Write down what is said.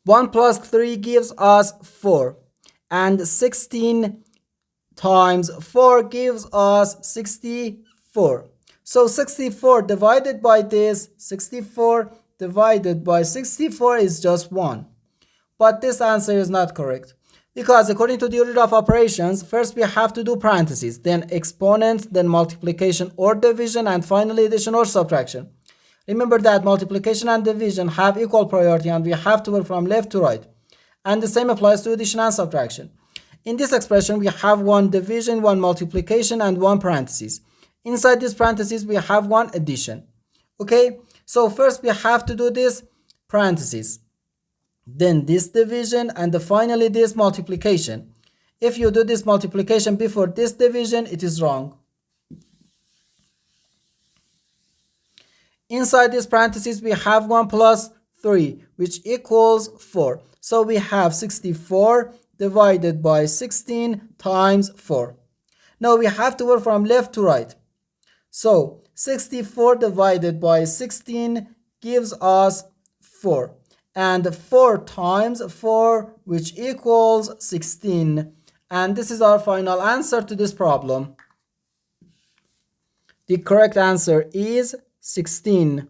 1 plus 3 gives us 4. And 16 times 4 gives us 64. So 64 divided by this, 64 divided by 64 is just 1. But this answer is not correct. Because according to the order of operations, first we have to do parentheses, then exponents, then multiplication or division, and finally addition or subtraction. Remember that multiplication and division have equal priority and we have to work from left to right. And the same applies to addition and subtraction. In this expression, we have one division, one multiplication, and one parentheses. Inside this parentheses, we have one addition. Okay, so first we have to do this parentheses, then this division, and finally this multiplication. If you do this multiplication before this division, it is wrong. Inside this parentheses, we have 1 plus 3, which equals 4. So we have 64 divided by 16 times 4. Now we have to work from left to right. So 64 divided by 16 gives us 4. And 4 times 4, which equals 16. And this is our final answer to this problem. The correct answer is 16.